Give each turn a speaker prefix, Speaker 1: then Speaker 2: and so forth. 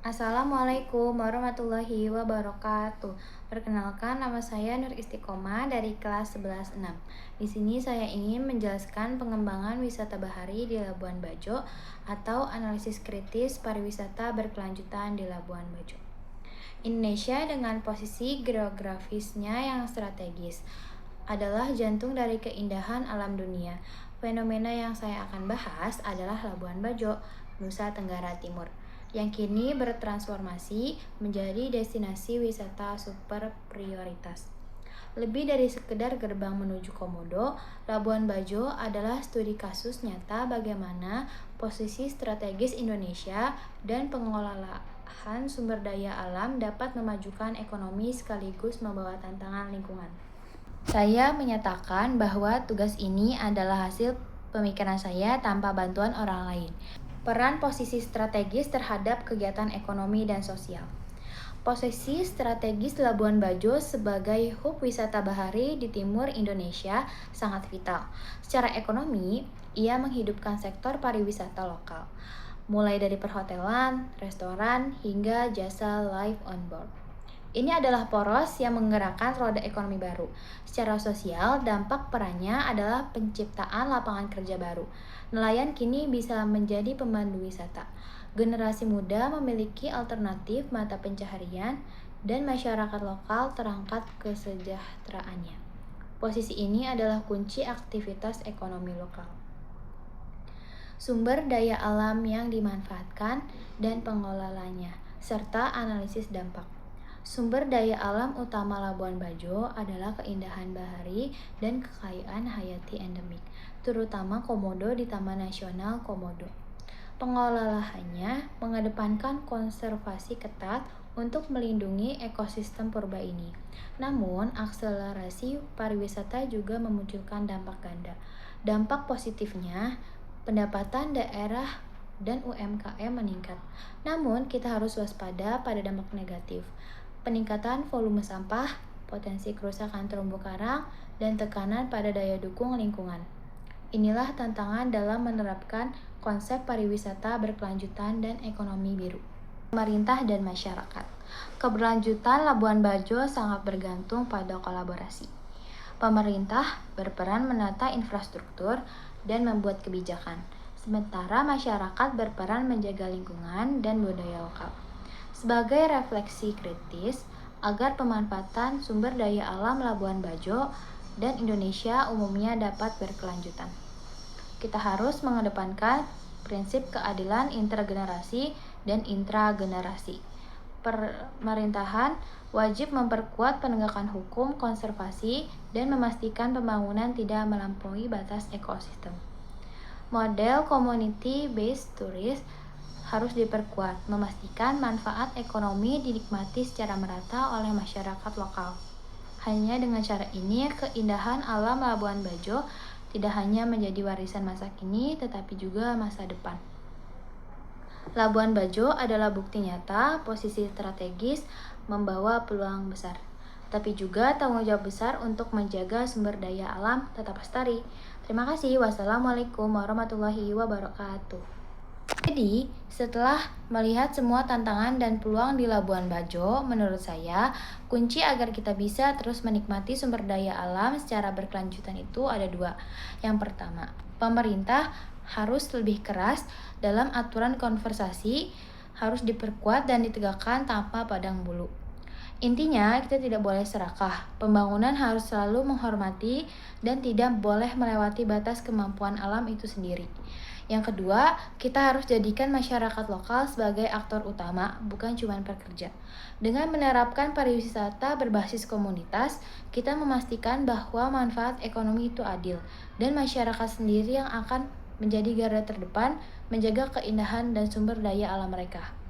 Speaker 1: Assalamualaikum warahmatullahi wabarakatuh. Perkenalkan, nama saya Nur Istiqomah dari kelas 11-6. Di sini saya ingin menjelaskan pengembangan wisata bahari di Labuan Bajo atau analisis kritis pariwisata berkelanjutan di Labuan Bajo. Indonesia dengan posisi geografisnya yang strategis adalah jantung dari keindahan alam dunia. Fenomena yang saya akan bahas adalah Labuan Bajo, Nusa Tenggara Timur, yang kini bertransformasi menjadi destinasi wisata super prioritas. Lebih dari sekedar gerbang menuju Komodo, Labuan Bajo adalah studi kasus nyata bagaimana posisi strategis Indonesia dan pengelolaan sumber daya alam dapat memajukan ekonomi sekaligus membawa tantangan lingkungan. Saya menyatakan bahwa tugas ini adalah hasil pemikiran saya tanpa bantuan orang lain. Peran posisi strategis terhadap kegiatan ekonomi dan sosial. Posisi strategis Labuan Bajo sebagai hub wisata bahari di timur Indonesia sangat vital. Secara ekonomi, ia menghidupkan sektor pariwisata lokal, mulai dari perhotelan, restoran, hingga jasa live on board. Ini adalah poros yang menggerakkan roda ekonomi baru. Secara sosial, dampak perannya adalah penciptaan lapangan kerja baru. Nelayan kini bisa menjadi pemandu wisata. Generasi muda memiliki alternatif mata pencaharian dan masyarakat lokal terangkat kesejahteraannya. Posisi ini adalah kunci aktivitas ekonomi lokal. Sumber daya alam yang dimanfaatkan dan pengelolaannya, serta analisis dampak. Sumber daya alam utama Labuan Bajo adalah keindahan bahari dan kekayaan hayati endemik, terutama komodo di Taman Nasional Komodo. Pengelolaannya mengedepankan konservasi ketat untuk melindungi ekosistem purba ini. Namun, akselerasi pariwisata juga memunculkan dampak ganda. Dampak positifnya, pendapatan daerah dan UMKM meningkat. Namun, kita harus waspada pada dampak negatif. Peningkatan volume sampah, potensi kerusakan terumbu karang, dan tekanan pada daya dukung lingkungan. Inilah tantangan dalam menerapkan konsep pariwisata berkelanjutan dan ekonomi biru. Pemerintah dan masyarakat. Keberlanjutan Labuan Bajo sangat bergantung pada kolaborasi. Pemerintah berperan menata infrastruktur dan membuat kebijakan, sementara masyarakat berperan menjaga lingkungan dan budaya lokal. Sebagai refleksi kritis agar pemanfaatan sumber daya alam Labuan Bajo dan Indonesia umumnya dapat berkelanjutan, kita harus mengedepankan prinsip keadilan intergenerasi dan intragenerasi. Pemerintahan wajib memperkuat penegakan hukum konservasi dan memastikan pembangunan tidak melampaui batas ekosistem. Model community-based tourism harus diperkuat, memastikan manfaat ekonomi dinikmati secara merata oleh masyarakat lokal. Hanya dengan cara ini, keindahan alam Labuan Bajo tidak hanya menjadi warisan masa kini, tetapi juga masa depan. Labuan Bajo adalah bukti nyata posisi strategis membawa peluang besar, tapi juga tanggung jawab besar untuk menjaga sumber daya alam tetap lestari. Terima kasih. Wassalamualaikum warahmatullahi wabarakatuh. Jadi, setelah melihat semua tantangan dan peluang di Labuan Bajo, menurut saya, kunci agar kita bisa terus menikmati sumber daya alam secara berkelanjutan itu ada dua. Yang pertama, pemerintah harus lebih keras dalam aturan konservasi, harus diperkuat dan ditegakkan tanpa pandang bulu. Intinya, kita tidak boleh serakah. Pembangunan harus selalu menghormati dan tidak boleh melewati batas kemampuan alam itu sendiri. Yang kedua, kita harus jadikan masyarakat lokal sebagai aktor utama, bukan cuma pekerja. Dengan menerapkan pariwisata berbasis komunitas, kita memastikan bahwa manfaat ekonomi itu adil, dan masyarakat sendiri yang akan menjadi garda terdepan menjaga keindahan dan sumber daya alam mereka.